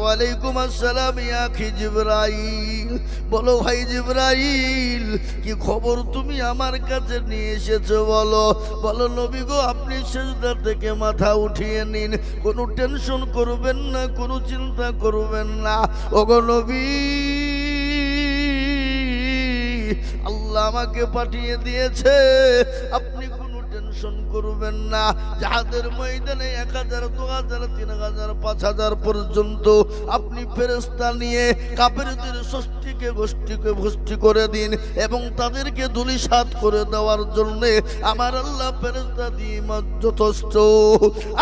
ওয়ালাইকুম আসসালাম ইয়া আখি জিবরাইল। বলো ভাই জিবরাইল, কি খবর তুমি আমার কাছে নিয়ে এসেছো বলো। বলো নবী গো, আপনি সিজদা থেকে মাথা উঠিয়ে নিন, কোনো টেনশন করবেন না, কোনো চিন্তা করবেন না। ওগো নবী, আল্লাহ আমাকে পাঠিয়ে দিয়েছে, আপনি কোনো টেনশন করবেন না। যাহাদের ময়দানে 1000, 2000, 3000, 5000 পর্যন্ত আপনি ফেরেশতা নিয়ে কাফেরদের ষষ্ঠীকে গোষ্ঠী করে দিন এবং তাদেরকে ধূলিসাৎ করে দেওয়ার জন্য আমার আল্লাহ ফেরেশতা দিয়ে যথেষ্ট।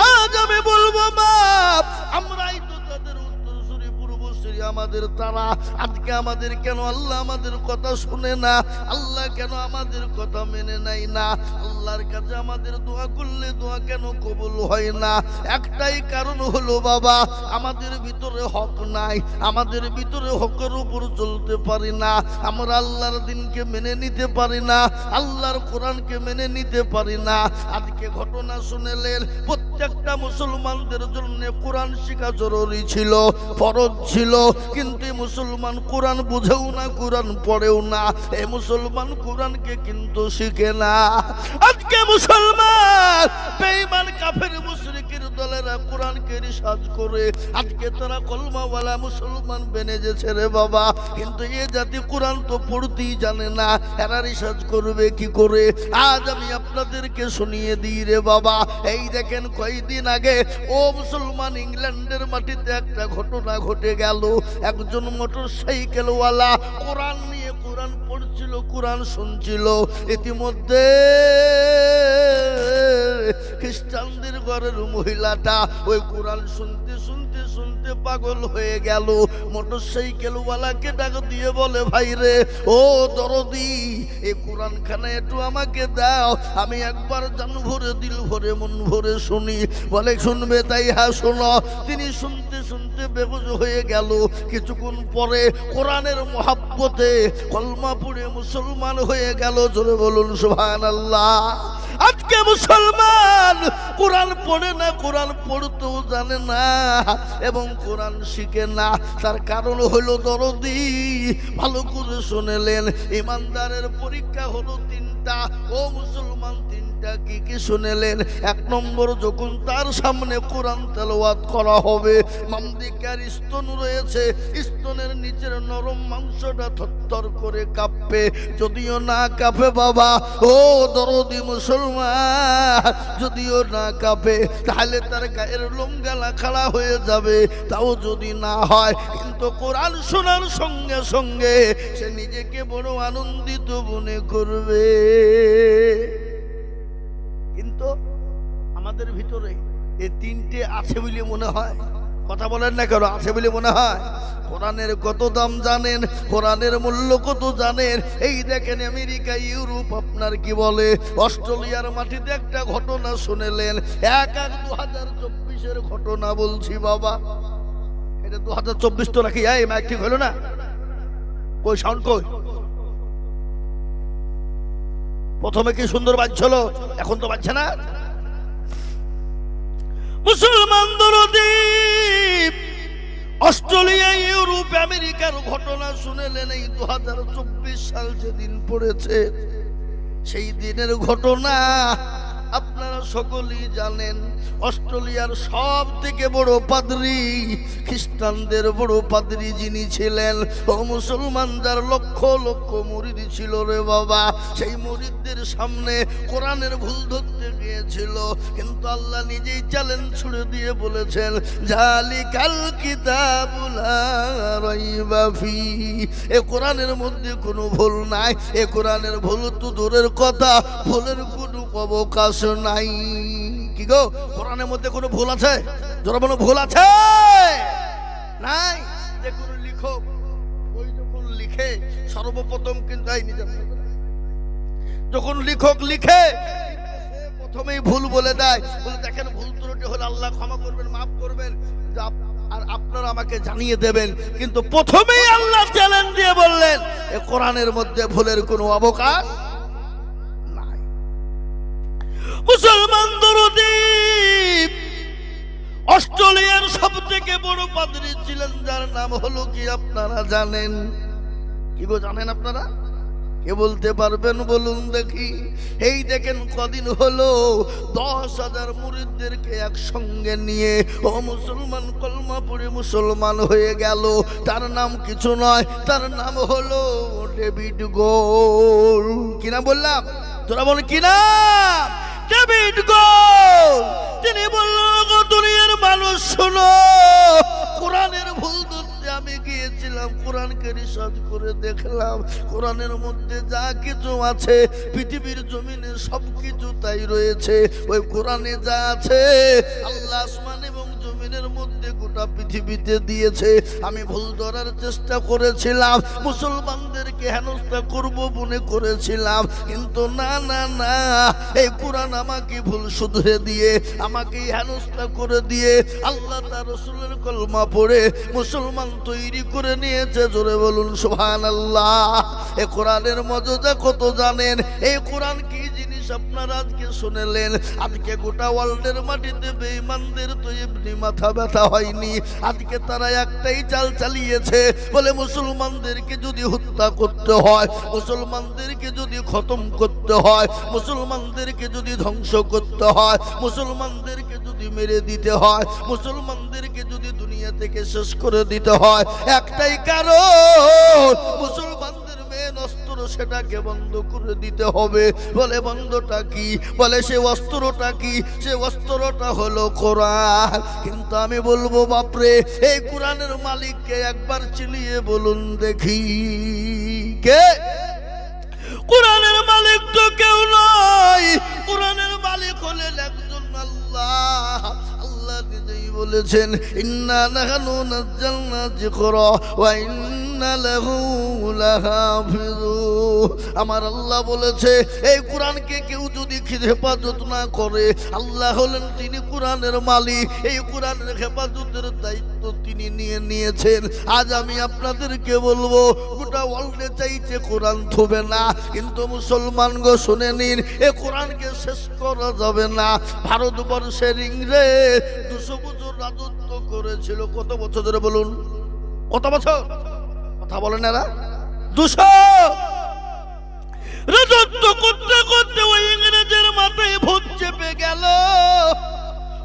আজ আমি বলবো বাপ, আমরাই তো তাদের উত্তরসূরি, পূর্বসূরি আমাদের তারা। আজকে আমাদের কেন আল্লাহ আমাদের কথা শুনে না? আল্লাহ কেন আমাদের কথা মেনে নেয় না? আল্লাহর কাছে আমাদের দোয়া করলে দোয়া কেন কবুল হয় না? একটাই কারণ হলো বাবা, আমাদের ভিতরে হক নাই, আমাদের ভিতরে হকের উপর চলতে পারি না, আমরা আল্লাহর দিনকে মেনে নিতে পারি না, আল্লাহর কোরআনকে মেনে নিতে পারি না। আজকে ঘটনা শুনেলেন, প্রত্যেকটা মুসলমানদের জন্য কোরআন শিখা জরুরি ছিল, ফরজ ছিল, কিন্তু মুসলমান কোরআন বুঝেও না, কোরআন পড়েও না। এই মুসলমান কোরআনকে কিন্তু শিখে না। আজকে মুসলমান বেঈমান কাফের মুশরিকের দলেরা কোরআনকে রিসার্চ করে আজকে তারা কলমাওয়ালা মুসলমান বেনেছে রে বাবা, কিন্তু এ জাতি কোরআন তো পড়তেই জানে না, এরা রিসার্চ করবে কি করে? আজ আমি আপনাদেরকে শুনিয়ে দিই রে বাবা। এই দেখেন কয়েকদিন আগে ও মুসলমান, ইংল্যান্ডের মাটিতে একটা ঘটনা ঘটে গেল। একজন মোটরসাইকেলওয়ালা কোরআন নিয়ে কোরআন পড়ছিল, কোরআন শুনছিল। ইতিমধ্যে খ্রিস্টানদের ঘরের মহিলাটা ওই কোরআন শুনতে শুনতে শুনতে পাগল হয়ে গেল। মোটরসাইকেলওয়ালাকে ডাক দিয়ে বলে, ভাই রে ও দরদি, এই কোরআন খানা একটু আমাকে দাও, আমি একবার জান ভরে, দিল ভরে, মন ভরে শুনি। বলে শুনবে? তাই হ্যাঁ শোনো। তিনি শুনতে শুনতে বেহুশ হয়ে গেল। কিছুক্ষণ পরে কোরআনের মহাব্বতে কলমা পড়ে মুসলমান হয়ে গেল। জোরে বলুন সুবহানাল্লাহ। আজকে মুসলমান কোরআন পড়ে না, কোরআন পড়তেও জানে না এবং কোরআন শিখে না। তার কারণ হলো দরদি, ভালো করে শুনেলেন, ইমানদারের পরীক্ষা হলো 3টা। ও মুসলমান, 3টা কি কি শুনেলেন? 1 নম্বর, যখন তার সামনে কোরআন তেলাওয়াত করা হবে, মামদিকার স্তন রয়েছে, স্তনের নিচের নরম মাংসটা থরথর করে কাঁপবে। যদিও না কাঁপে বাবা, ও দরদি মুসলমান, যদিও না কাঁপে, তাহলে তার গায়ের লোমগালা খাড়া হয়ে যাবে। তাও যদি না হয়, কিন্তু কোরআন শোনার সঙ্গে সঙ্গে সে নিজেকে বড় আনন্দিত মনে করবে। কিন্তু আমাদের ভিতরে এই 3টে আছে বলে মনে হয়। কথা বলেন না কেন? আছে বলে মনে হয়। কোরআনের কত দাম জানেন? কোরআনের মূল্য কত জানেন? এই দেখেন আমেরিকা, ইউরোপ, আপনার কি বলে অস্ট্রেলিয়ার মাটিতে একটা ঘটনা শুনেলেন। 2024-এর ঘটনা বলছি বাবা। এটা 2024 তো রাখি, এই মাইক ঠিক হলো না? কই সাউন্ড কই? প্রথমে কি সুন্দর বাজছিল, এখন তো বাজছে না। মুসলমান দরদি অস্ট্রেলিয়া, ইউরোপ, আমেরিকার ঘটনা শুনেলেন। এই 2024 সাল যেদিন পড়েছে, সেই দিনের ঘটনা আপনারা সকলেই জানেন। অস্ট্রেলিয়ার সব থেকে বড় পাদ্রী, খ্রিস্টানদের বড় পাদ্রী যিনি ছিলেন, ও মুসলমান, যার লক্ষ লক্ষ মুরিদ ছিল রে বাবা, সেই মুরিদদের সামনে কোরআনের ভুল ধরতে গিয়েছিল। কিন্তু আল্লাহ নিজেই চ্যালেঞ্জ ছুড়ে দিয়ে বলেছেন, জালিকাল কিতাবুল লা রাইবা ফি, এ কোরআনের মধ্যে কোনো ভুল নাই। এ কোরআনের ভুল তো দূরের কথা, ভুলের কোনো অবকাশ নাই। কি গো, কোরআনের মধ্যে কোনো ভুল আছে? যারা বলো ভুল আছে নাই। যে কোনো লিখক বই যখন লিখে, সর্বপ্রথম কিন্তু যখন লিখক লিখে প্রথমেই ভুল বলে দেয়, বলে দেখেন ভুল ত্রুটি হলে আল্লাহ ক্ষমা করবেন, মাফ করবেন, আর আপনারা আমাকে জানিয়ে দেবেন। কিন্তু প্রথমেই আল্লাহ চ্যালেঞ্জ দিয়ে বললেন, এ কোরআনের মধ্যে ভুলের কোনো অবকাশ নাই। মুসলমান দরদি অস্ট্রেলিয়ার সব থেকে বড় পাদ্রী ছিলেন, যার নাম হলো কি আপনারা জানেন? কি গো জানেন আপনারা? কে বলতে পারবেন বলুন দেখি? এই দেখেন কদিন হলো 10,000 মুরিদদেরকে একসঙ্গে নিয়ে ও মুসলমান কলমা পড়ে মুসলমান হয়ে গেল। তার নাম কিছু নয়, তার নাম হলো ডেভিড গোল। কি নাম বললাম? তোরা বল কি নাম? ডেভিড গোল। তিনি বললেন, দুনিয়ার মানুষ শোনো, কোরআনের ভুল ধরতে আমি গিয়েছিলাম, কোরআনকে রিসার্চ করে দেখলাম, কোরআনের মধ্যে যা কিছু আছে পৃথিবীর জমিনে সবকিছু তাই রয়েছে। ওই কোরআনে যা আছে আল্লাহ আসমান এবং জমিনের মধ্যে গোটা পৃথিবীতে দিয়েছে। আমি ভুল ধরার চেষ্টা করেছিলাম, মুসলমানদেরকে হেনস্থা করব মনে করেছিলাম, কিন্তু না না না, এই কোরআন আমাকে ভুল শুধরে দিয়ে, আমাকে হেনস্থা করে দিয়ে আল্লাহ তার রাসূলের কলমা পড়ে মুসলমান তৈরি করে নিয়েছে। জোরে বলুন সুবহানাল্লাহ। এই কোরআনের মর্যাদা কত জানেন? এই কোরআন কি জিনিস আপনারা আজকে শুনলেন। আজকে গোটা ওয়ার্ল্ডের মাটিতে বেঈমানদের তো এমনি মাথা ব্যথা হয়নি। আজকে তারা একটাই চাল চালিয়েছে, বলে মুসলমানদেরকে যদি হত্যা করতে হয়, মুসলমানদেরকে যদি খতম করতে হয়, মুসলমানদেরকে যদি ধ্বংস করতে হয়, মুসলমানদেরকে যদি মেরে দিতে হয়, মুসলমানদেরকে যদি দুনিয়া থেকে শেষ করে দিতে হয়, একটাই কারণ, মুসলমানদের মেন অস্ত্র সেটাকে বন্ধ করে দিতে হবে। বলে বন্ধটা কি? বলে সে অস্ত্রটা কি? সে অস্ত্রটা হলো কোরআন। কিন্তু আমি বলবো বাপরে, এই কোরআনের মালিককে একবার চিলিয়ে বলুন দেখি, কে? কোরআনের মালিক তো কেউ নয়, কোরআনের মালিক হলেন একজন আল্লাহ। আল্লাহ নিজেই বলেছেন, ইন্না নাহনু নাযালনা যিকরা ওয়া ইন্না লাহু লাহাফিজুন। আমার আল্লাহ বলেছে, এই কোরআনকে কেউ যদি হেফাজত না করে, আল্লাহ হলেন তিনি কোরআনের মালিক, এই কোরআনের হেফাজতের দায়িত্ব তিনি নিয়ে নিয়েছেন। আজ আমি আপনাদেরকে বলবো, গোটা ওয়ার্ল্ডে চাইছে কোরআন থবে না, কিন্তু মুসলমান গো শুনে নিন, এ কোরআনকে শেষ করা যাবে না। ভারতবর্ষের ইংরেজ 200 বছর রাজত্ব করেছিল। কত বছর ধরে বলুন? কত বছর? কথা বলেন এরা? 200 রাজত্ব করতে করতে ওই ইংরেজের মাথায় ভূত চেপে গেল,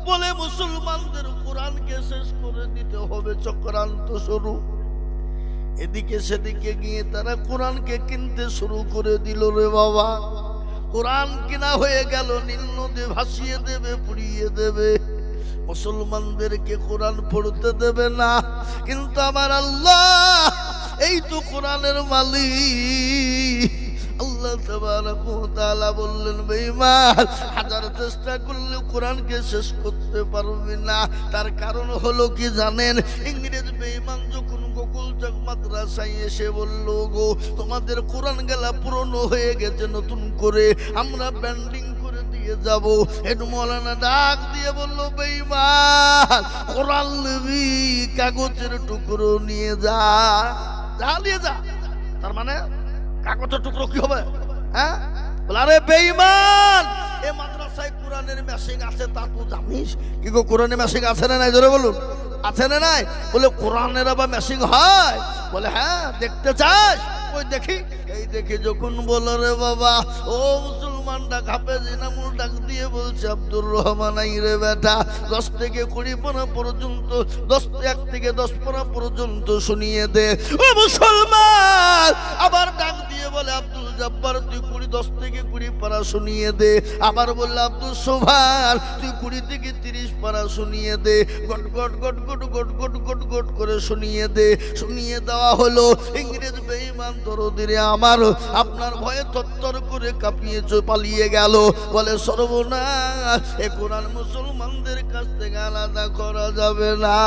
বলে মুসলমানদের কোরআনকে শেষ করে দিতে হবে। চক্রান্ত শুরু। এদিকে সেদিকে গিয়ে তারা কোরআনকে কিনতে শুরু করে দিল রে বাবা। কোরআন কিনা হয়ে গেল, নীল নদে ভাসিয়ে দেবে, পুড়িয়ে দেবে, মুসলমানদেরকে কোরআন পড়তে দেবে না। কিন্তু আমার আল্লাহ এই তো কোরআনের মালিক। আল্লাহ তাবারাক ওয়া তাআলা বললেন, বেঈমান হাজার চেষ্টা করলে কোরআনকে শেষ করতে পারবে না। তার কারণ হলো কি জানেন? ইংরেজ বেঈমান যখন গোকুলচক মাদ্রাসায় এসে বলল, গো তোমাদের কোরআন গেলা পুরনো হয়ে গেছে, নতুন করে আমরা ব্যান্ডিং করে দিয়ে যাব। একটু মৌলানা ডাক দিয়ে বলল, বেঈমান কোরআন নিবি, কাগজের টুকরো নিয়ে যা, যা নিয়ে যা। তার মানে কাগজের টুকরো কি হবে? হ্যাঁ, বলে আরে বেঈমান, এ মাদ্রাসায় কোরআনের মেশিন আছে, তা তুই জানিস? কি গো কোরআনের মেশিন আছে না নাই? জোরে বলুন, আছে না নাই? বলে কোরআনের আবার মেশিন হয়? বলে হ্যাঁ, দেখতে চাস? ওই দেখি। এই দেখে যখন বলো রে বাবা, ও মুসলমানটা হাফেজ ইনামুল ডাক দিয়ে বলছে, আব্দুর রহমান আই রে বেটা, 10 থেকে 20 পারা পর্যন্ত, 1 থেকে 10 পারা পর্যন্ত শুনিয়ে দে। ও মুসলমান আবার ডাক দিয়ে বলে, আব্দুল জব্বার তুই 10 থেকে 20 পারা শুনিয়ে দে। আবার বলল, আব্দুল সোভান তুই 20 থেকে 30 পারা শুনিয়ে দে। গট গট গট গট গট গট গট গট করে শুনিয়ে দে। শুনিয়ে দেওয়া হলো। ইংরেজ বেঈমান দরদিরে আমার আপনার ভয়ে তত্তর করে কাঁপিয়ে পালিয়ে গেল। বলে সর্বনাশ, এ কোরআন মুসলমানদের কাছ থেকে আলাদা করা যাবে না।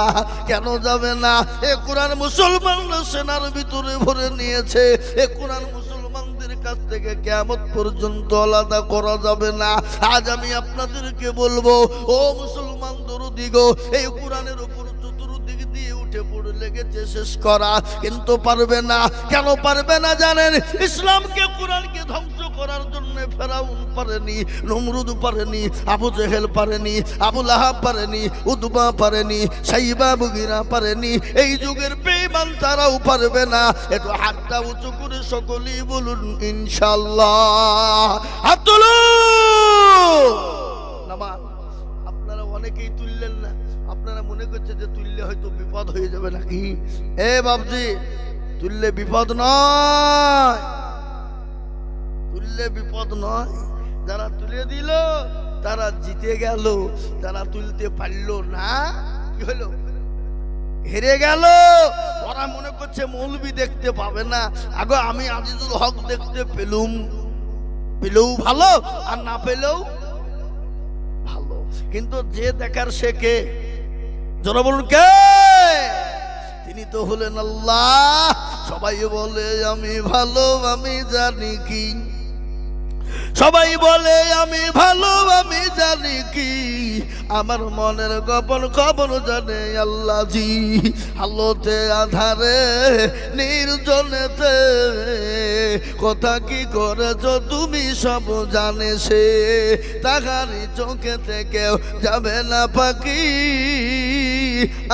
কেন যাবে না? এ কোরআন মুসলমানরা সেনার ভিতরে ভরে নিয়েছে। এ কোরআন মুসলমানদের কাছ থেকে কিয়ামত পর্যন্ত আলাদা করা যাবে না। আজ আমি আপনাদেরকে বলবো, ও মুসলমান দরদি গো, এই কোরআনের উপর চতুর্দিক দিয়ে উঠে পড়ে লেগেছে শেষ করা, কিন্তু পারবে না। কেন পারবে না জানেন? ইসলামকে কোরআনকে ধ্বংস করা করার জন্য ফেরাউন পারেনি, নমরুদ পারেনি, আবু জেহেল পারেনি, আবু লাহাব পারেনি, উতবা পারেনি, সাইবা মুগিরা পারেনি। এই যুগের বেঈমান তারাও পারবে না। একটু হাতটা উঁচু করে সকলেই বলুন ইনশাআল্লাহ। হাত তুলুন। নামাজ আপনারা অনেকেই তুললেন না, আপনারা মনে করছেন যে তুললে হয়তো বিপদ হয়ে যাবে নাকি? এ বাবজি, তুললে বিপদ নয়, তুললে বিপদ নয়। যারা তুলে দিল তারা জিতে গেল, যারা তুলতে পারল না কি হলো? হেরে গেল। ওরা মনে করছে মৌলবি দেখতে পাবে না। আগে আমি আজিজুল হক দেখতে পেলেও ভালো, আর না পেলেও ভালো। কিন্তু যে দেখার সে কে? যারা বলুন কে? তিনি তো হলেন আল্লাহ। সবাই বলে আমি ভালো, আমি জানি কি। সবাই বলে আমি ভালো, আমি জানি কি। আমার মনের গোপন খবর জানে আল্লাহ জি। আলোতে আধারে নির্জনেতে কথা কি করেছ তুমি সব জানে সে। তাহারি চোখে থেকেও যাবে না পাখি,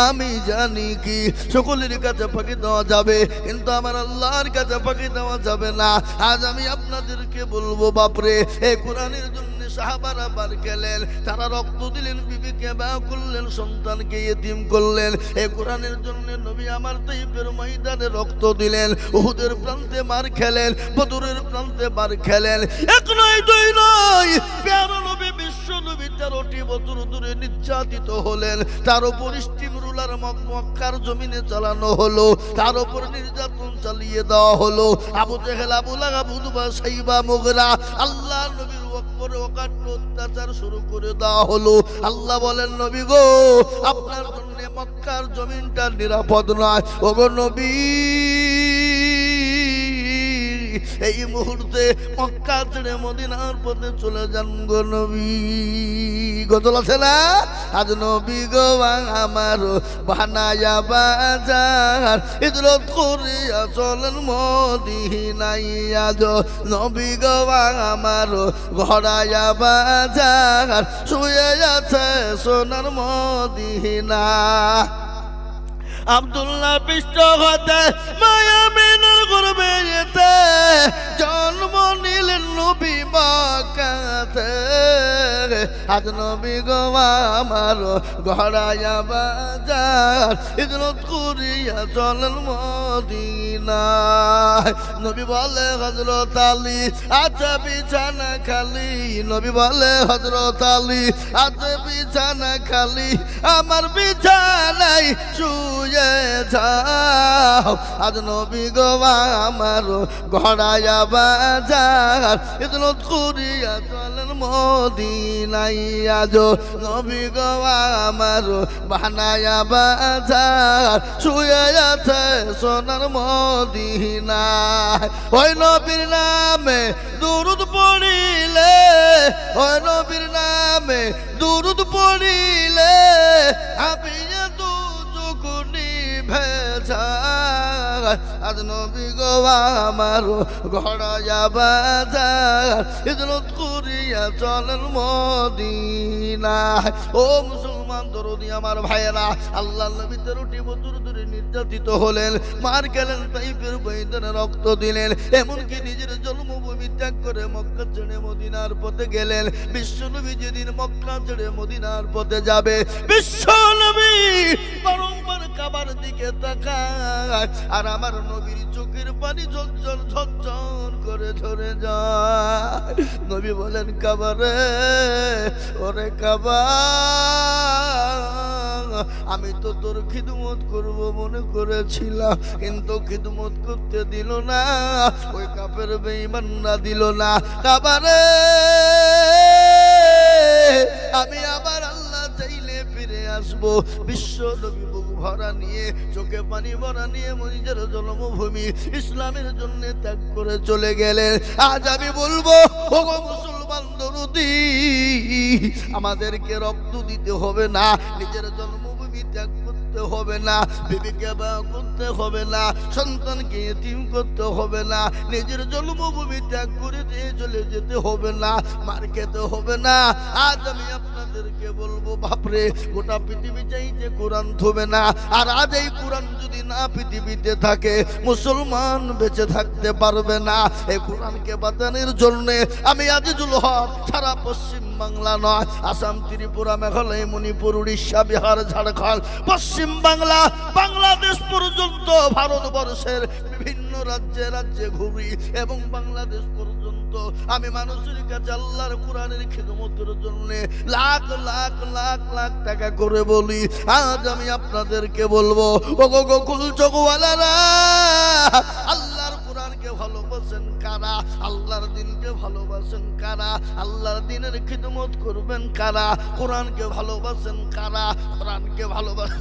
আমি জানি কি। সকলের কাছে পাখি দেওয়া যাবে, কিন্তু আমার আল্লাহর কাছে পাখি দেওয়া যাবে না। আজ আমি আপনাদেরকে বলবো বাপরে, এই কোরআনের জন্য সাহাবারা বার গেলেন, তারা রক্ত দিলেন, বিবিকে বিবাহ করলেন, সন্তানকে ইতিম করলেন। এই কোরআনের জন্য নবী আমার তাইফের ময়দানে রক্ত দিলেন, উহুদের প্রান্তে মার খেলেন, বদরের প্রান্তে মার খেলেন। এক নয় দুই নয়, প্যারা নবী বিশ্ব নবী 13টি বছর ধরে নির্যাতিত হলেন। তার উপর স্টিম রুলার মক্কার জমিনে চালানো হলো, তার উপর নির্যাতন চালিয়ে দেওয়া হলো। আবু জেহেল, আবু লাহাব, উতবা, সাইবা, মুগরা, আল্লাহ নবীর উপরে অকাট্য অত্যাচার শুরু করে দেওয়া হলো। আল্লাহ বলেন নবী গো, আপনার জন্য মক্কার জমিনটা নিরাপদ নয়। ওগো নবী, এই মুহূর্তে মক্কা ছেড়ে মদিনার পথে চলে যান গো নবী। গজল আছে না? আজ নবী গো আমার বানায়া বাজার, হিজরত করিয়া চলেন মদিনায়। আজ নবী গো আমার ঘরায়া বাজার, শুয়ে আছে সোনার মদিনা। আব্দুল্লাহ পৃষ্ঠ হতে মায়ামিনের গর্বে যেতে জন্ম নিলেন নবী মক্কাতে। আজ নবী গো আমার ঘরায়া বাজার, হিজরত করিয়া চলেন মদিনায়। নবী বলে হযরত আলী আচ্ছা বিছানা খালি। নবী বলে হযরত আলী আচ্ছা বিছানা খালি, আমার বিছানায় শুয়ে যাও। আজ নবী গো আমার ঘরায়া বাজার, হিজরত করিয়া চলেন মদিনায়। আজ নবী গো আমার বানায়া বাজার, শুয়ে আছে সোনার মদিনায়। ওই নবীর নামে দুরূদ পড়িলে, ওই নবীর নামে দুরূদ পড়িলে আপিয়া ভেজার। আজ নবী গো আমার ঘরায়া বাজার, হিজরত করিয়া চলেন মদিনায়। ও মুসলমান দরদি আমার ভাইয়েরা, আল্লাহ নবী 13টি বছর ধরে নির্যাতিত হলেন, মার খেলেন, তাইফের ময়দানে রক্ত দিলেন, এমনকি নিজের জন্মভূমি ত্যাগ করে মক্কা ছেড়ে মদিনার পথে গেলেন। বিশ্ব নবী যেদিন মক্কা ছেড়ে মদিনার পথে যাবে, বিশ্ব নবী বারংবার কাবার দিকে তাকায়, আর আমার নবীর চোখের পানি ঝরঝর ঝরঝর করে ঝরে যায়। নবী বলেন কাবারে, ওরে কাবা, আমি তো তোর খিদমত করব মনে করেছিলাম, কিন্তু খিদমত করতে দিল না, ওই কাফের বেঈমানরা দিল না। কাবারে, আমি আবার আল্লাহ চাইলে ফিরে আসবো। বিশ্ব নবী বুক ভরা নিয়ে, চোখে পানি ভরা নিয়ে নিজের জন্মভূমি ইসলামের জন্য ত্যাগ করে চলে গেলেন। আজ আমি বলবো, ওগো মুসলমান দরদি, আমাদেরকে রক্ত দিতে হবে না, নিজের জন্মভূমি ত্যাগ করতে করতে হবে না, বিবিকে বিবাহ করতে হবে না, সন্তানকে এতিম করতে হবে না, নিজের জন্মভূমি ত্যাগ করে দিয়ে চলে যেতে হবে না, মার খেতে হবে না। আজ আমি আপনাদেরকে বলবো বাপরে, গোটা পৃথিবী চাইতে কোরআন থবে না। আর আজ এই কোরআন যদি না পৃথিবীতে থাকে, মুসলমান বেঁচে থাকতে পারবে না। এই কোরআনকে বাঁচানোর জন্য আমি আজিজুল হক সারা পশ্চিম বাংলা নয়, আসাম, ত্রিপুরা, মেঘালয়, মণিপুর, উড়িষ্যা, বিহার, ঝাড়খণ্ড, পশ্চিম বাংলা, বাংলাদেশ পর্যন্ত ভারতবর্ষের বিভিন্ন রাজ্যে রাজ্যে ঘুরি এবং বাংলাদেশ পর্যন্ত আমি মানুষের কাছে আল্লাহর কোরআনের খিদমতের জন্য লাখ লাখ লাখ লাখ টাকা করে বলি। আজ আমি আপনাদেরকে বলবো, ও গো গোকুল চকওয়ালারা, আল্লাহর কোরআনকে ভালোবাসেন কারা? আল্লাহর দিনকে ভালোবাসেন কারা? আল্লাহর দিনের খিদমত করবেন কারা? কোরআনকে ভালোবাসেন কারা? কোরআনকে ভালোবাসা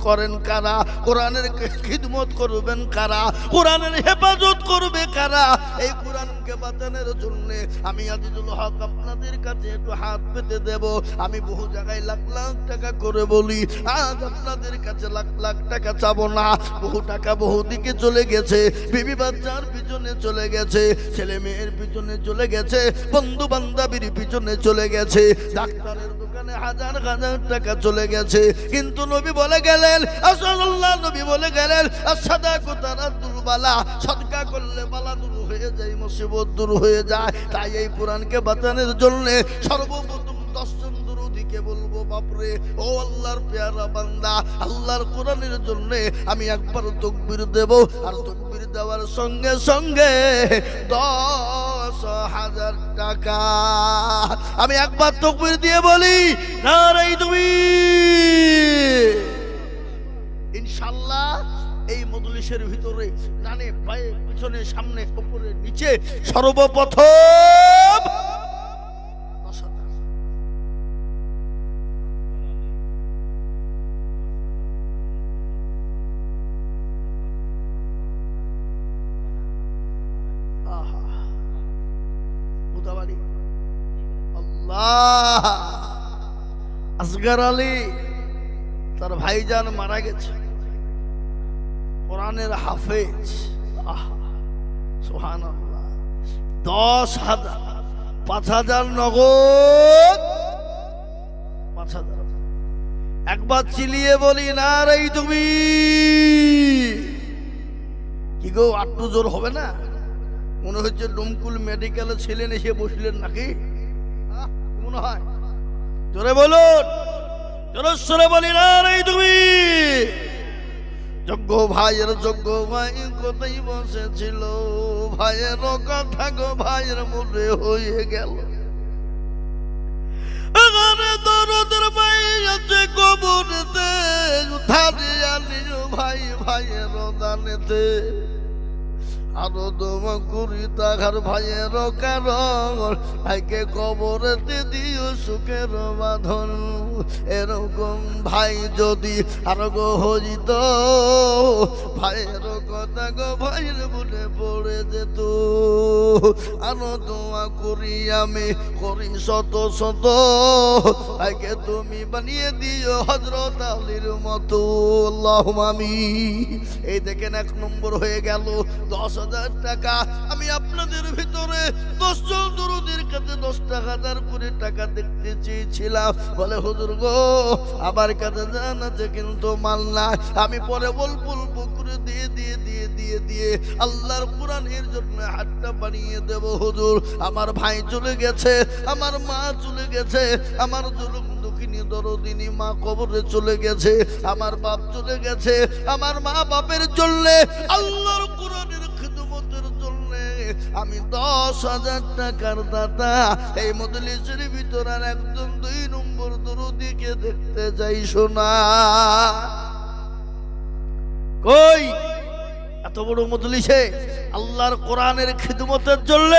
করেন কারা? কোরআনের খিদমত করবেন কারা? কোরআনের হেফাজত করবে কারা? এই কোরআনকে বাঁচানোর জন্য আমি আজিজুল হক আপনাদের কাছে একটু হাত পেতে দেব। আমি বহু জায়গায় লাখ লাখ টাকা করে বলি, আজ আপনাদের কাছে লাখ লাখ টাকা চাবো না। বহু টাকা বহু দিকে চলে গেছে, বিবি বাচ্চার পিছনে চলে গেছে, ছেলে মেয়ের পিছনে চলে গেছে, বন্ধু বান্ধবীর পিছনে চলে গেছে, ডাক্তারের দোকানে হাজার হাজার টাকা চলে গেছে। কিন্তু নবী বলে গেলেন, আল্লাহ নবী বলে গেলেন, আসাদাকুতা রাদ্দুল বালা, সদকা করলে বালা দূর হয়ে যায়, মুসিবত দূর হয়ে যায়। তাই এই কোরআনকে বাঁচানোর জন্য সর্বপ্রথম 10 জন দুরূদীকে বলবো, বাপরে ও আল্লাহর পেয়ারা বান্দা, আল্লাহর কোরআনের জন্য আমি একবার তাকবীর দেব, আর তাকবীর দেওয়ার সঙ্গে সঙ্গে 10,000 টাকা। আমি একবার তাকবীর দিয়ে বলি, নারে তাকবীর। ইনশাআল্লাহ এই মজলিসের ভিতরে ডানে বায়ে পিছনে সামনে উপরে নিচে সর্বপ্রথম আল্লাহ আসগর আলী, তার ভাইজান মারা গেছে, কোরআনের হাফেজ। সুবহানাল্লাহ। 10,000, 5,000 নগদ, 5,000। একবার চিলিয়ে বলি, নারে তাকবীর। কি গো, আটটু জোর হবে না? মনে হচ্ছে ডুমকুল মেডিকেলে ছিলেন, এসে বসলেন নাকি? মনে হয় জোরে বলুন, জোরে বলি, নারে তাকবীর। যোগ্য ভাইয়ের যোগ্য ভাই কোথায় বসেছিল, ভাইয়ের কথা গো ভাইয়ের মনে হয়ে গেল। দরদের ভাই আছে কবরেতে, ধারে আনিও ভাই ভাইয়ের দানেতে। আরো দোয়া করি তাহার ভাইয়ের কারণ, ভাইকে কবরেতে দিও সুখের বাঁধন। এরকম ভাই যদি আরো গো হইত, ভাইয়ের কথা গো ভাইয়ের মনে পড়ে যেত। আরো দোয়া করি আমি করি শত শত, ভাইকে তুমি বানিয়ে দিও হযরত আলীর মতো। আল্লাহুম্মা আমিন। এই দেখেন 1 নম্বর হয়ে গেল 10,000 টাকা। আমি আপনাদের ভিতরে 10 জন দুরূদের কাছে 10 টাকা করে টাকা দেখতে চেয়েছিলাম। বলে হুজুর গো, আমার কাছে জান আছে কিন্তু মাল নাই, আমি পরে বলবো করে দিয়ে দিয়ে দিয়ে দিয়ে দিয়ে আল্লাহর কোরআনের জন্য হাতটা বানিয়ে দেব। হুজুর, আমার ভাই চলে গেছে, আমার মা চলে গেছে, আমার জুলুম দুঃখিনী দরদিনী মা কবরে চলে গেছে, আমার বাপ চলে গেছে, আমার মা বাপের জন্য আল্লাহর কোরআনের খিদমতের জন্য আমি 10,000 টাকার দাতা। এই মজলিসের ভিতর আর একজন 2 নম্বর দরদিকে দেখতে যাই শোনা। কই এত বড় মজলিসে আল্লাহর কোরআনের খিদমতের জন্য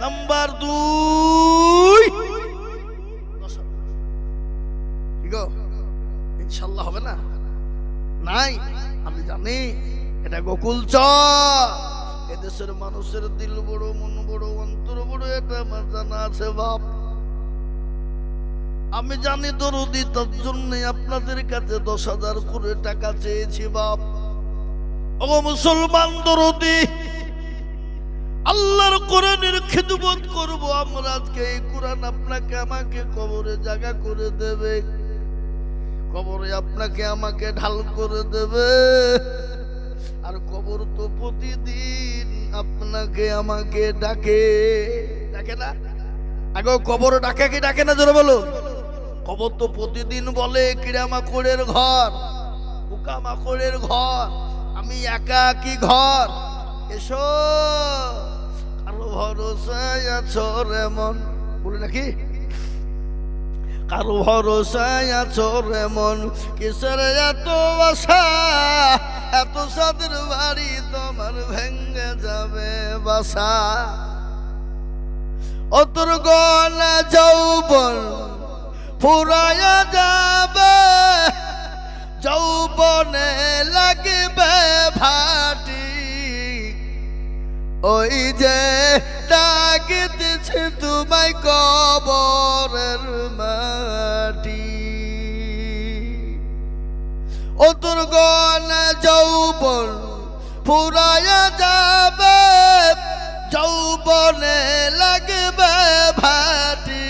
নাম্বার 2 কি গো, ইনশাআল্লাহ হবে না? নাই, আমি জানি এটা গোকুল চর। এদেশের মানুষের দিল বড়, মন বড়, অন্তর বড়, এটা আমার জানা আছে বাপ। আমি জানি দরদি, তার জন্য আপনাদের কাছে 10,000 করে টাকা চেয়েছি বাপ। ও মুসলমান দরদি, আল্লাহর কোরআনের খিদমত করব আমরা। আজকে এই কোরআন আপনাকে আমাকে কবরে জায়গা করে দেবে, কবরে আপনাকে আমাকে ঢাল করে দেবে। আর কবর তো প্রতিদিন আপনাকে আমাকে ডাকে, ডাকে না? আগে কবর ডাকে কি ডাকে না জোরে বলো? কবর তো প্রতিদিন বলে কিড়ামাকড়ের ঘর, পোকামাকড়ের ঘর, আমি একা কি ঘর, এসো কারো ভরসায় আছো রে মন, বলে নাকি কারো ভরসায় আছো রে মন, কিসের এত আশা, এত সাদের বাড়ি তোমার ভেঙে যাবে বাসা। ও তোর গলা যৌবন ফুরায়া যাবে, যৌবনে লাগবে ভাটি, ওই যে ডাকিতেছে তোমায় কবরের মাটি। ও তোর গলা যৌবন ফুরায়া যাবে, যৌবনে লাগবে ভাটি,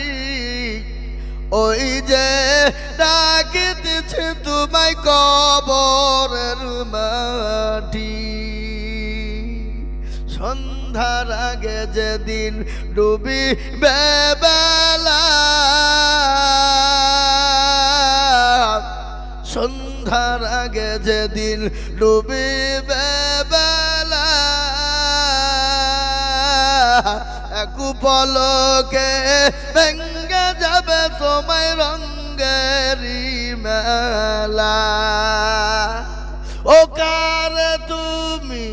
ওই যে ডাকিতেছে তোমায় কবরের মাটি। সন্ধ্যার আগে যেদিন ডুবিবে বেলা, সন্ধ্যার আগে যেদিন ডুবিবে বেলা, এক পলকে ভেঙে যাবে তোমায় রঙ্গেরি মেলা। ও কারে তুমি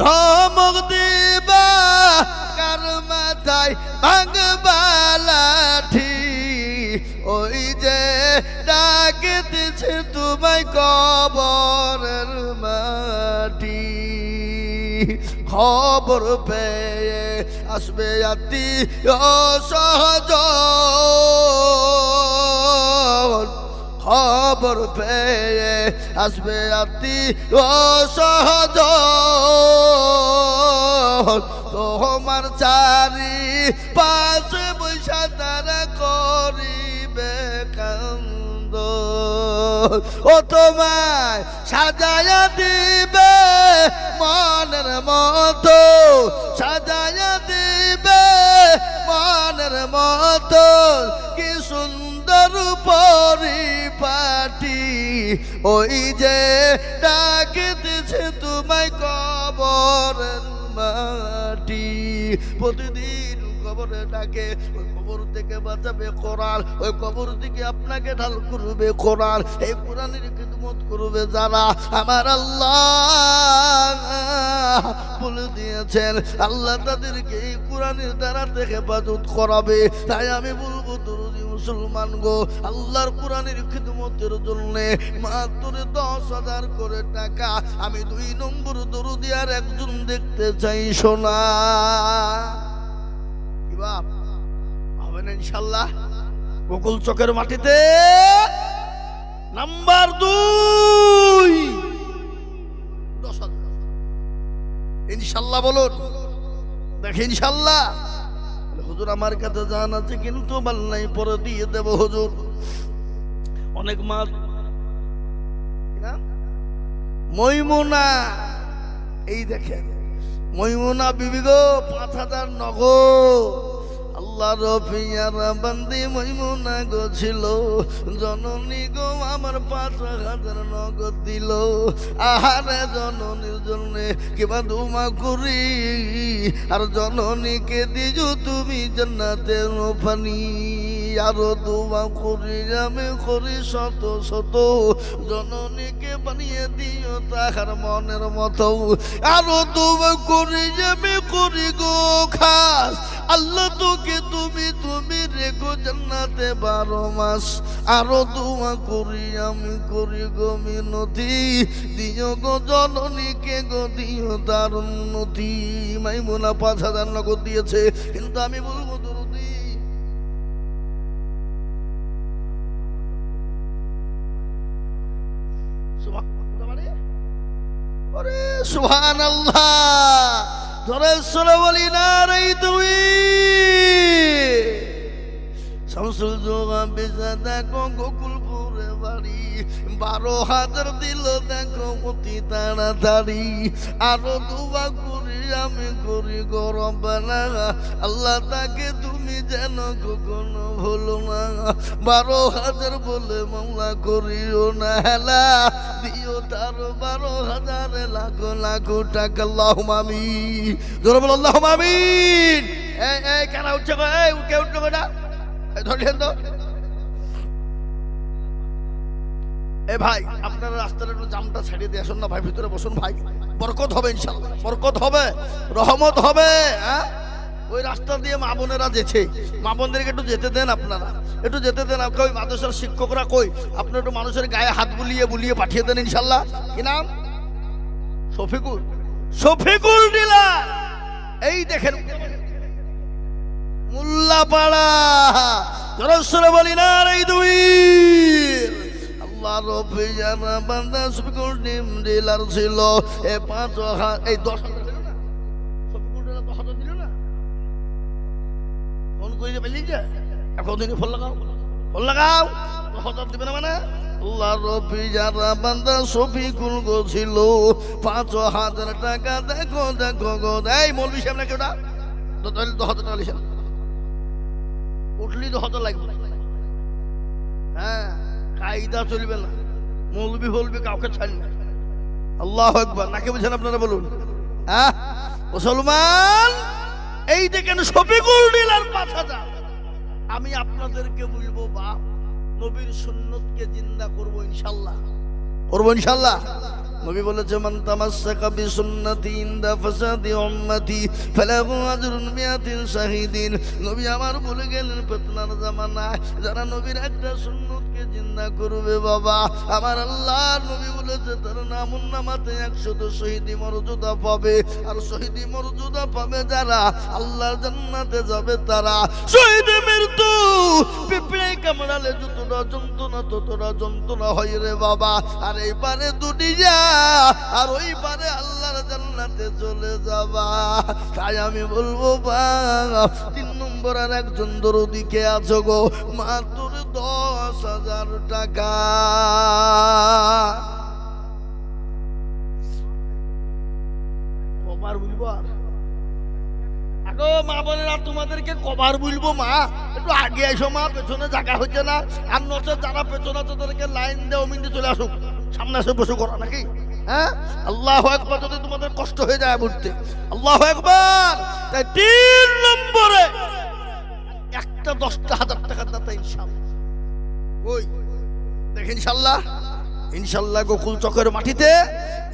ধমক দিবা, কার মাথায় ভাঙবা লাঠি, ওই যে ডাকিতেছে তোমায় কবরের মাটি। খবর পেয়ে আসবে আত্মীয় স্বজন, খবর পেয়ে আসবে আত্মীয় স্বজন, তোমার চারি পাশে বৈশা তারা করিবে কান্দ। ও তোমায় সাজায়া দিবে মনের মতো, সাজায়া দিবে মনের মতো, কি সুন্দর পরিপাটি, ওই যে ডাকিতেছে তোমায় কবরের মাটি। প্রতিদিন কবরে ডাকে, ওই কবর থেকে বাঁচাবে কোরআন, ওই কবর থেকে আপনাকে ঢাল করবে কোরআন। এই কোরআনের খিদমত করবে যারা, আমার আল্লাহ বলে দিয়েছেন আল্লাহ তাদেরকে এই কোরআনের দ্বারা থেকে হেফাজত করাবে। তাই আমি বলবো দরদি মুসলমান গো, আল্লাহর কোরআনের খিদমতের জন্য মাত্র 10,000 করে টাকা আমি 2 নম্বর দরদি আর একজন দেখতে চাই সোনা। কি বাপ হবে না ইনশাল্লাহ? গোকুল চকের মাটিতে নাম্বার 2 10,000 ইনশাল্লাহ বলুন। দেখে ইনশাল্লাহ হুজুর আমার কাছে জান আছে কিন্তু মাল নাই, পরে দিয়ে দেব হুজুর। অনেক মাল মইমুনা, এই দেখেন মইমুনা বিবি গো 5,000 নগদ। আল্লাহ রফিয়ার বান্দি মইমুনা গো ছিল, জননী গো আমার 5,000 নগদ দিল। আহারে জননীর জন্যে কিবা দুমা করি, আর জননীকে দিজু তুমি জান্নাতের পানি। আরো দুমা করি আমি করি শত শত, জননীকে বানিয়ে দিও তাহার মনের মতো। আরো দুমা করি আমি করি গো খাস, আল্লাহ তোকে তুমি তুমি রেখো জান্নাতে 12 মাস। আরো দোয়া করি আমি করি গো মিনতি, দিও গো জননীকে গো দিও তার উন্নতি। মাইমুনা 5,000 নগদ দিয়েছে, কিন্তু আমি বলবো দরদি ওরে সুবহানাল্লাহ, জোরে সোরে বলি নারে তাকবীর। শামসুল জোগা বেজা দেখো গোকুলপুরে বাড়ি, 12,000 দিল দেখো অতি তাড়াতাড়ি। আরো দুবা করি আমি করি গরম না, আল্লাহ তাকে তুমি যেন কখনো ভুলো না। 12,000 বলে মামলা করিও না হেলা, দিও তার 12,000 লাখ লাখ টাকা। আল্লাহুম্মা আমিন, জোরে বল আল্লাহুম্মা আমিন। এই কারা উঠছে গো? এই কে উঠলো গো? না ধরলেন তো। এ ভাই আপনারা রাস্তার একটু জামটা ছাড়িয়ে দিয়ে আসুন না ভাই, ভিতরে বসুন ভাই, বরকত হবে ইনশাআল্লাহ, বরকত হবে, রহমত হবে। হ্যাঁ, ওই রাস্তা দিয়ে মা বোনেরা যেছে, মা বোনদেরকে একটু যেতে দেন, আপনারা একটু যেতে দেন। ওই মাদ্রাসার শিক্ষকরা কই, আপনি একটু মানুষের গায়ে হাত বুলিয়ে বুলিয়ে পাঠিয়ে দেন ইনশাআল্লাহ। কি নাম? শফিকুল, শফিকুল ডিলার। এই দেখেন মোল্লাপাড়া, জোরে বলি না রে দুই। আল্লাহ রব্বি জানা বান্দা শফিকুল ডিলার ছিল। এ 5,000 এই 10,000 দিল না, শফিকুল ডিলার 10,000 দিল না। ফোন করে পেলি যে এখন দিন ফোন লাগাও, ফোন লাগাও, 10,000 দিবে না মানে। আল্লাহ রব্বি জানা বান্দা শফিকুল গো ছিল, 5,000 টাকা দেখো দেখো গো। এই মৌলভী সাহেব নাকি ওটা? 10,000 টাকা লিখেন, উঠলি 10,000 লাগবে। হ্যাঁ, কায়দা চলবে না, মৌলবি বলবি কাউকে ছাড়ি না। আল্লাহু আকবার, নাকি বুঝেন আপনারা বলুন? হ্যাঁ মুসলমান, এই দেখেন শফিকুল ডিলার 5,000। আমি আপনাদেরকে বলবো বাপ, নবীর সুন্নতকে জিন্দা করবো ইনশাআল্লাহ, করবো ইনশাআল্লাহ। নবী বলেছে মান তামাসসাকা বিসুন্নতি ইনদা ফাসাদি উম্মতি ফালাহু আজরুন মিয়াতিন শাহিদিন। নবী আমার বলে গেলেন ফিতনার জামানায় যারা নবীর একটা সুন্নতকে জিন্দা করবে বাবা, আমার আল্লাহর নবী বলেছে তার নামুন্নামাতে 100 শহীদি মর্যাদা পাবে। আর শহীদি মর্যাদা পাবে যারা, আল্লাহর জান্নাতে যাবে তারা। শহীদের মৃত্যু পিঁপড়ে কামড়ালে যতটা যন্ত্রণা ততটা যন্ত্রণা হয় রে বাবা। আর এই পারে দুনিয়া, আর ওই পারে আল্লাহর জান্নাতে চলে যাবা। তাই আমি বলবো বাপ, 3 নম্বর আর একজন দরদি কে আছো গো, মাত্র 10,000 টাকা। কবার বলবো আগো মা বোনেরা, তোমাদেরকে কবার বলবো মা, একটু আগে এসো মা, পেছনে জায়গা হচ্ছে না। আর নচে যারা পেছনে আছে তাদেরকে লাইন দেও, মিনিটে চলে আসুক, সামনে এসে বসে করা নাকি। হ্যাঁ, আল্লাহু আকবার। যদি তোমাদের কষ্ট হয়ে যায় বলতে, আল্লাহু আকবার। তাই 3 নম্বরে একটা 10,000 টাকার দাতা ইনশাআল্লাহ। ওই দেখেন ইনশাআল্লাহ, ইনশাআল্লাহ গোকুল চকের মাটিতে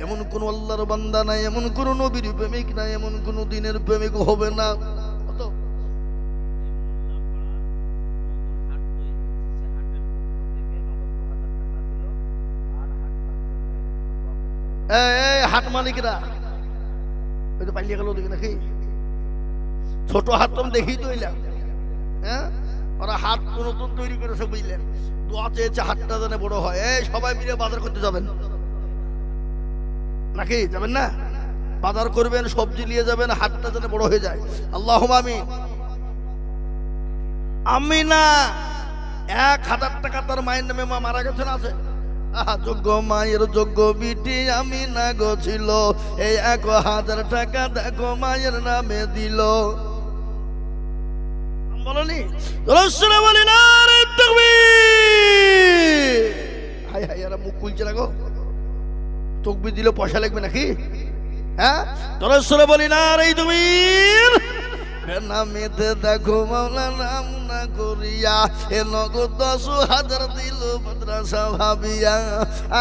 এমন কোন আল্লাহর বান্দা নাই, এমন কোন নবীর প্রেমিক নাই, এমন কোন দিনের প্রেমিক হবে না। হাট মালিকরা ওই তো পাইলে গেল দেখি নাকি, ছোট হাট তো দেখি তো এলাম। হ্যাঁ, ওরা হাট নতুন তৈরি করেছে বুঝলেন, দোয়া চেয়েছে হাটটা যেন বড় হয়। এই সবাই মিলে বাজার করতে যাবেন নাকি? যাবেন না? বাজার করবেন, সবজি নিয়ে যাবেন, হাটটা যেন বড় হয়ে যায়। আল্লাহুম্মা আমিন। আমি না 1,000 টাকা তার মায়ের নামে মা মারা গেছেন আছে। যোগ্য মায়ের যোগ্য বিটি আমি না গো ছিল, এই 1,000 টাকা দেখো মায়ের নামে দিল। বলনি রসুল বলি না রে তাকবীর। হাই হাই, এরা মুখ খুলছে না গো, তাকবীর দিলে পয়সা লাগবে নাকি? হ্যাঁ, রসুল বলি না রে তাকবীর। নামেতে দেখো মাওলা নাম না করিয়া, এ নগদ 10,000 দিল মাদ্রাসা ভাবিয়া।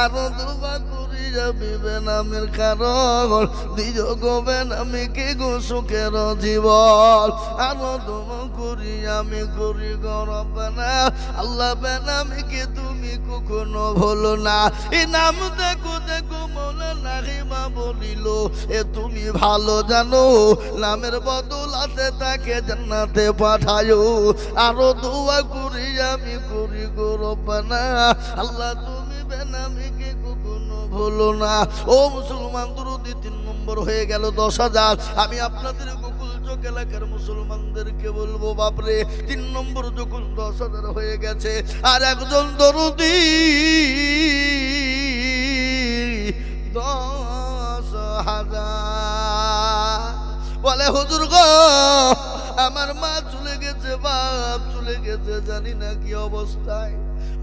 আরো দুবা করিয়া বিবে নামের কারণ, দিও গো বেনামি কি গো সুখের জীবন। আরো দুবা করিয়া আমি করি গরব না, আল্লাহ বেনামি কি তুমি কখনো ভুলো না। এই নাম দেখো দেখো মাওলা নাহিমা বলিল, এ তুমি ভালো জানো নামের বদলাতে তাকে জান্নাতে পাঠায়ো। আরো দোয়া করি আমি করি গো রব্বানা, আল্লাহ তুমি বেনামিকে কখনো ভুলো না। ও মুসলমান, দরুদি 3 নম্বর হয়ে গেল 10,000। আমি আপনাদের গোকুল চক এলাকার মুসলমানদেরকে বলবো, বাপরে 3 নম্বর যখন 10,000 হয়ে গেছে, আর একজন দরুদি 10,000 বলে, হুজুর গো আমার মা চলে গেছে, বাপ চলে গেছে, জানি না কি অবস্থায়।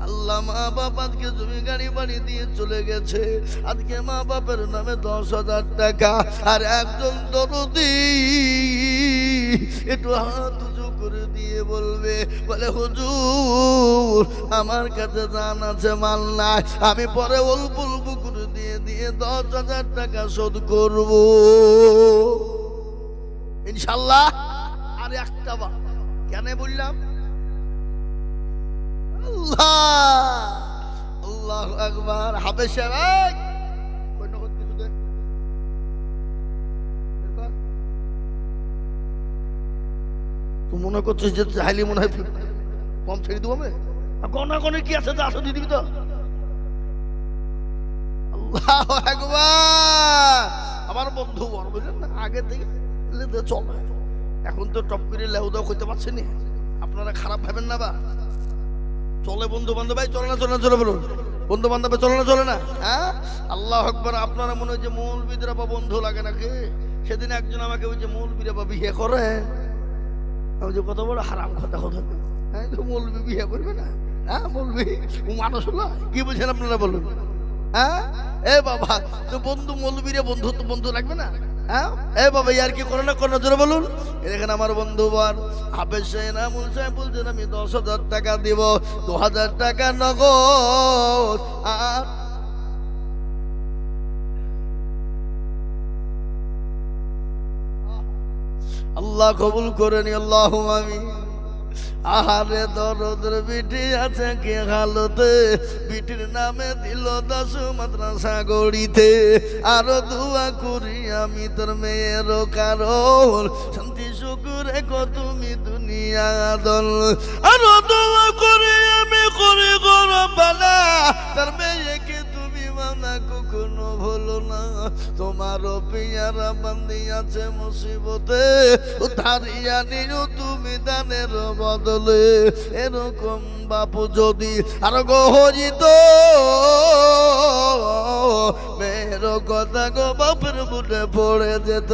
আল্লাহ মা বাপ আজকে জমি গাড়ি বাড়ি দিয়ে চলে গেছে, আজকে মা বাপের নামে 10,000 টাকা। আর একজন দরদি একটু হাত উঁচু করে দিয়ে বলবে, বলে হুজুর আমার কাছে জান আছে মাল নাই, আমি পরে অল্প অল্প করে দিয়ে দিয়ে 10,000 টাকা শোধ করব ইনশাল্লাহ। আর একটা বা কেন বললাম, আল্লাহ আল্লাহু আকবার। হাফেজ সাহেব কই নগদ কিছু দে, তুই মনে করছিস যে চাইলে মনে হয় কম ছেড়ে দেবো আমি? গনা গনে কি আছে, আসো দিয়ে দিবি তো। আল্লাহু আকবার। আমার বন্ধু বড় বুঝলেন না, আগে থেকে চলে, এখন তো টপ করে লেহুদাও করতে পারছেন না। আপনারা খারাপ ভাবেন না বা, চলে বন্ধু বান্ধব, ভাই চলে না চলে না, চলে বলুন বন্ধু বান্ধব চলে না চলে না। হ্যাঁ আল্লাহু আকবার। আপনারা মনে হয় যে মৌলবীদের বা বন্ধু লাগে নাকি? সেদিন একজন আমাকে ওই যে মৌলবীরা বা বিয়ে করে, আমি যে কত বড় হারাম কথা কথা, হ্যাঁ তো মৌলবী বিয়ে করবে না? হ্যাঁ মৌলবী মানুষ হলো, কি বুঝেন আপনারা বলুন? হ্যাঁ এ বাবা, তো বন্ধু মৌলবীরা বন্ধু তো বন্ধু লাগবে না? হ্যাঁ এ বাবা ইয়ার কি করে না করে না, জোরে বলুন। এখানে আমার বন্ধু বল হাফেজ সাহেব বলছেন আমি 10,000 টাকা দিব, 2,000 টাকা নগদ। আর আল্লাহ কবুল করে নি, আল্লাহুম্মা আমিন। আহারে দরদের বিটি আছে কে হালতে, বিটির নামে দিল 10 মাদ্রাসা গড়িতে। আরো দোয়া করি আমি তোর মেয়ের কারণ, শান্তি সুখ রেখো তুমি দুনিয়া দল। আরো দোয়া করি আমি করি গো রব্বানা, তার মেয়েকে তুমি মানা কখনো ভুলো না। তোমার পিয়ারা বান্দি আছে মুসিবতে, উদ্ধারিয়া নিও তুমি দানের বদলে। এরকম বাপু যদি আর গহরিত, মেয়ের কথা গো বাপের বুটে পড়ে যেত।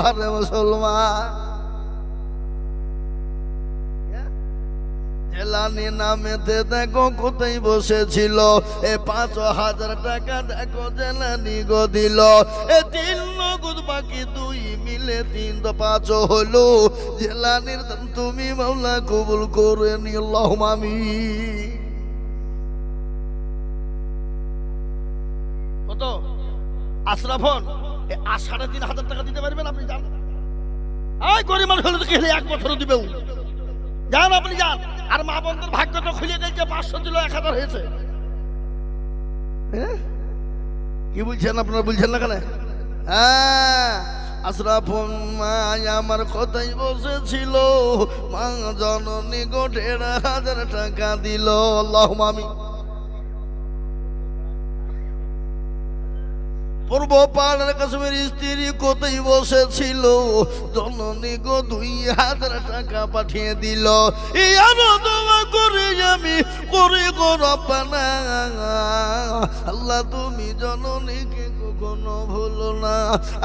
আরে মুসলমান, জেলানি নামেতে দেখো কোথায় বসেছিল, এ 5,000 টাকা দেখো জেলানি গো দিল। এ 3 নগদ বাকি 2 মিলে 3 তো 5 হলো। জেলানির দান তুমি মাওলা কবুল করে নি, আল্লাহুম্মা আমিন। কত আশরাফন 3,500 টাকা দিতে পারবেন আপনি? যান, এই গরিব মানুষ হলে তো খেলে 1 বছর দিবে, যান আপনি যান। আর মা বন্ধুর ভাগ্য তো খুলে গেছে, 500 দিল 1,000 হয়েছে। কি বলছেন আপনারা, বলছেন না কেন? হ্যাঁ আশরাফুন মা আমার কথাই বসেছিল, মা জননী গো 1,500 টাকা দিল, আল্লাহুম্মা আমিন। পূর্ব পাড়ার কাশ্মীর স্ত্রী কোথায় বসেছিল, জননী গো 2,000 টাকা পাঠিয়ে দিল। এই আরো দোয়া করে আমি করে গো রব্বানা, আল্লাহ তুমি জননীকে কখনো ভুলো না।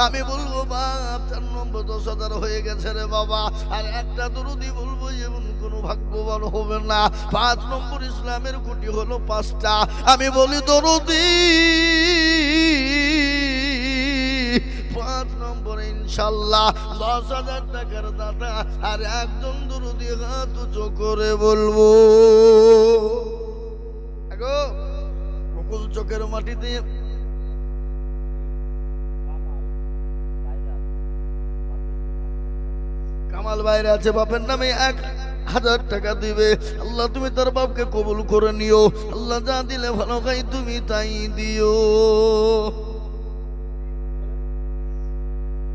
আমি বলবো বাপ 4 নম্বর 10,000 হয়ে গেছে রে বাবা। আর একটা দরুদি বলবো, এমন কোনো ভাগ্যবান হবে না। 5 নম্বর ইসলামের খুঁটি হলো 5টা। আমি বলি দরুদি 5 নম্বর ইনশাল্লাহ 10,000 টাকার দাদা। আর একজন দরুদি হাত উঁচু করে বলবো, আগো গোকুল চকের মাটিতে কামাল বাইরে আছে, বাপের নামে 1,000 টাকা দিবে। আল্লাহ তুমি তার বাপকে কবুল করে নিও। আল্লাহ যা দিলে ভালো খাই তুমি তাই দিও।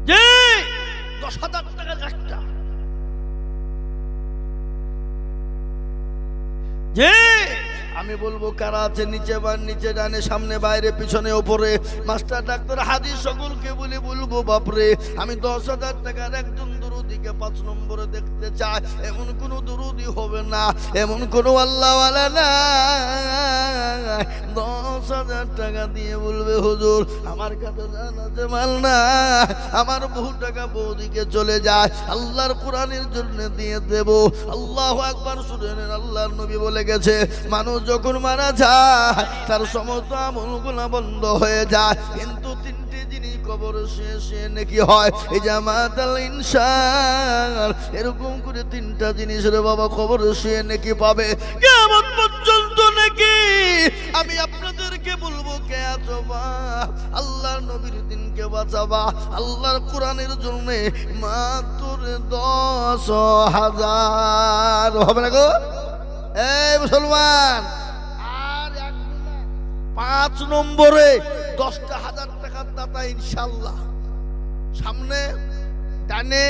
যে 10,000 টাকার একটা, যে আমি বলবো কারা আছে নিচে বা নিচে, ডানে, সামনে, বাইরে, পিছনে, ওপরে, মাস্টার, ডাক্তার, হাদিস সকলকে বলবো বাপরে, আমি 10,000 টাকার একজন দুরুদিকে 5 নম্বরে দেখতে চাই। এমন কোন দুরুদি হবে না, এমন কোন আল্লাহওয়ালা না 10,000 টাকা দিয়ে বলবে হুজুর আমার কাছে জানাতে মাল না, আমার বহু টাকা বৌদিকে চলে যায়, আল্লাহর কোরআনের জন্য দিয়ে দেব। আল্লাহু আকবার শুনেন, আল্লাহর নবী বলে গেছে মানুষ যখন মারা যায় তার সমস্ত আমলগুলো বন্ধ হয়ে যায়, কিন্তু 3টে জিনিস কবর শেষে নাকি হয়, এই জামাতাল ইনসান, এরকম করে 3টা জিনিস রে বাবা কবর শুয়ে নাকি পাবে কিয়ামত পর্যন্ত নাকি। আমি আপনাদেরকে বলবো কে আছো বা আল্লাহর নবীর দিনকে বাঁচাবা, আল্লাহর কোরআনের জন্য মাত্র 10,000 হবে না গো এই মুসলমান। আর 5 নম্বরে 10,000 টাকার দাতা ইনশাআল্লাহ, সামনে, ডানে,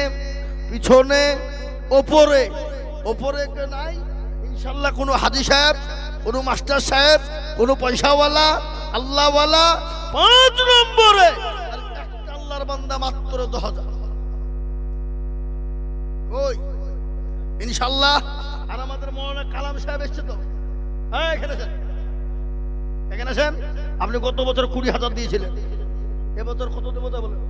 পিছনে, ওপরে। ওপরে কে নাই ইনশাআল্লাহ, কোনো হাজি সাহেব, কোনো মাস্টার সাহেব, কোনো পয়সাওয়ালা, আল্লাহওয়ালা। 5 নম্বরে আর একটা আল্লাহর বান্দা মাত্র 10,000 ওই ইনশাআল্লাহ। আর আমাদের মৌলানা কালাম সাহেব এসছে তো, হ্যাঁ এখানে আছেন, এখানে আছেন। আপনি গত বছর 20,000 দিয়েছিলেন, এবছর কত দেবো তা বলেন?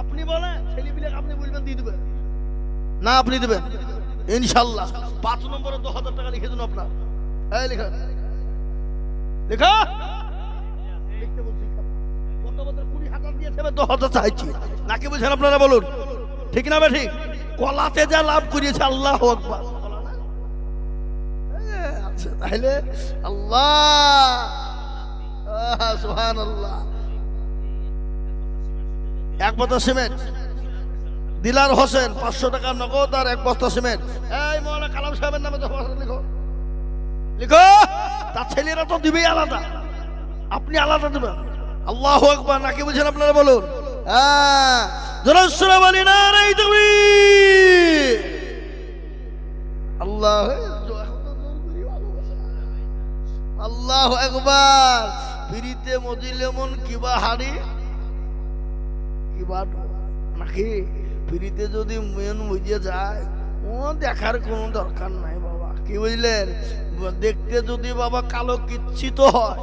আপনি বলেন, ছেলেপিলে আপনি বলবেন দিয়ে দেবেন না, আপনি দেবেন ইনশাআল্লাহ। 5 নম্বরে 10,000 টাকা লিখে দিন আপনার, এই লেখা লেখা লিখতে বলছি। গত বছর 20,000 দিয়েছে, 10,000 চাইছি নাকি বুঝেন আপনারা বলুন, ঠিক না বে ঠিক? কলাতে যা লাভ করিয়েছে আল্লাহু আকবার, আচ্ছা তাহলে আল্লাহ সুবহানাল্লাহ। 1 বস্তা সিমেন্ট দিলার হোসেন 500 টাকা নগদ আর 1 বস্তা সিমেন্ট। এই মৌলানা কালাম সাহেবের নামে 10,000 লিখো, লিখো। তার ছেলেরা তো দিবেই আলাদা, আপনি আলাদা দেবেন। আল্লাহু আকবার নাকি বুঝেন আপনারা বলুন? হ্যাঁ জোরে বলি না রে তাকবীর। আল্লাহ আল্লাহু আকবার। পিরিতে মজিলে মন কিবা হাড়ি কিবা নাকি, পিরিতে যদি মন বুঝে যায় ও দেখার কোনো দরকার নাই বাবা, কি বুঝলেন? দেখতে যদি বাবা কালো কিচ্ছিত হয়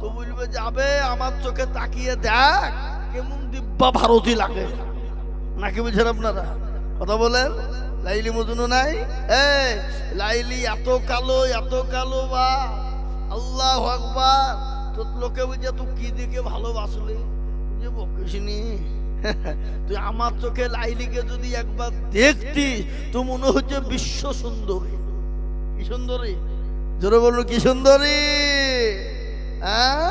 তো বলবে যাবে আমার চোখে তাকিয়ে দেখ কেমন দিব্যা ভারতী লাগে, নাকি বুঝেন আপনারা? কথা বলেন। লাইলি মজনু নাই, এই লাইলি এত কালো বা আল্লাহু আকবার। তো লোকে বুঝে তুই কি দিকে ভালোবাসলি, বুঝে বকিসনি। তুই আমার চোখে লাইলিকে যদি একবার দেখতি তো মনে হচ্ছে বিশ্ব সুন্দরী। কি সুন্দরী, জোরে বলুন কি সুন্দরী। হ্যাঁ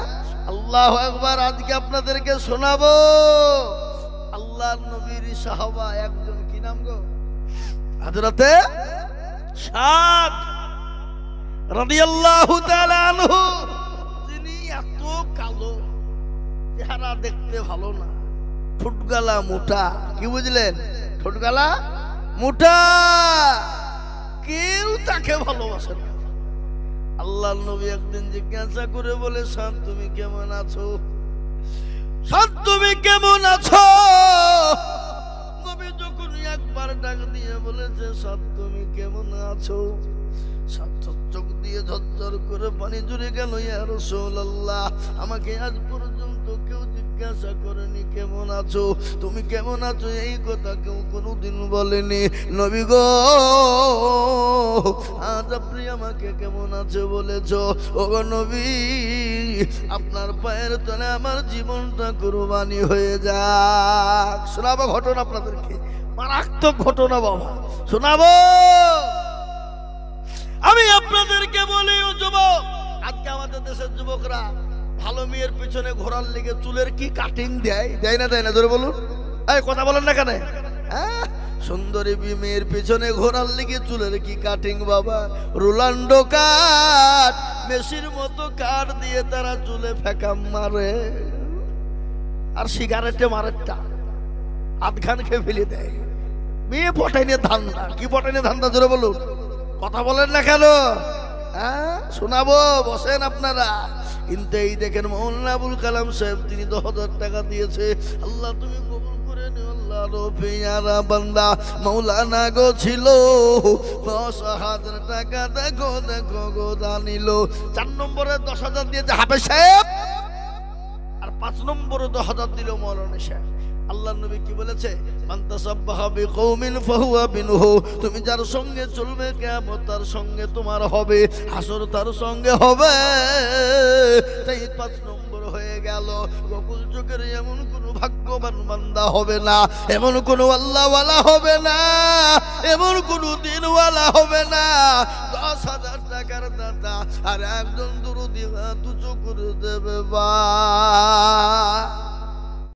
আল্লাহু আকবার। আজকে আপনাদেরকে শোনাবো আল্লাহর নবীর সাহাবা একজন, কি নাম গো? হযরতে সাদ রাদিয়াল্লাহু তাআলা আনহু। তিনি এত কালো, চেহারা দেখতে ভালো না, ঠোঁটগালা মোটা। কি বুঝলেন? ঠোঁটগালা মোটা, কেউ তাকে ভালোবাসে না। আল্লাহর নবী একদিন জিজ্ঞাসা করে বলে সাদ তুমি কেমন আছো, সাদ তুমি কেমন আছো? নবী যখন একবার ডাক দিয়ে বলেছে সাদ তুমি কেমন আছো, সাদ চোখ দিয়ে ঝরঝর করে পানি জুড়ে গেল। ইয়া রাসূলুল্লাহ, আমাকে আজ পর্যন্ত কেউ জিজ্ঞাসা করেনি কেমন আছো, তুমি কেমন আছো, এই কথা কেউ কোনোদিন বলেনি। নবী গো আজ আপনি আমাকে কেমন আছে বলেছো। ও গো নবী, আপনার পায়ের তলে আমার জীবনটা কুরবানি হয়ে যাক। শোনাবো ঘটনা আপনাদেরকে, মারাত্মক ঘটনা বাবা, শোনাবো। আমি আপনাদেরকে বলি ও যুবক, আজকে আমাদের দেশের যুবকরা ভালো মেয়ের পিছনে ঘোরার লেগে চুলের কি কাটিং দেয়, দেয় না দেয় না? ধরে বলুন, এই কথা বলেন না কেন? হ্যাঁ সুন্দরী মেয়ের পিছনে ঘোরার লেগে চুলের কি কাটিং বাবা। রোলান্ডো কাট, মেসির মতো কাট দিয়ে তারা চুলে ফেকাম মারে, আর সিগারেটে মারেটা আধখান খেয়ে ফেলে দেয়। মেয়ে পটাইনে ধান্দা, কি পটাইনে ধান্দা জোরে বলুন, কথা বলেন না কেন? হ্যাঁ শোনাবো, বসেন আপনারা। কিন্তু এই দেখেন মৌলানা আবুল কালাম সাহেব তিনি 10,000 টাকা দিয়েছে। আল্লাহ তুমি কবুল করে নিও আল্লাহ। রবিয়ারা বান্দা মৌলানা গো ছিল 10,000 টাকা, দেখো দেখো গো দানিল। 4 নম্বরে 10,000 দিয়েছে হাফেজ সাহেব, আর 5 নম্বরে 10,000 দিল মৌলানা সাহেব। আল্লাহ নবী কি বলেছে? মান তাসাব্বাহা বিকৌমিন ফাহুয়া মিনহু। তুমি যার সঙ্গে চলবে কিয়ামত তার সঙ্গে তোমার হবে, হাসর তার সঙ্গে হবে। তাই 5 নম্বর হয়ে গেল। গোকুল যুগের এমন কোন ভাগ্যবান বান্দা হবে না, এমন কোন আল্লাহওয়ালা হবে না, এমন কোন দিনওয়ালা হবে না 10,000 টাকার দাতা আর একজন দুরুদি দুচো করে দেবে বা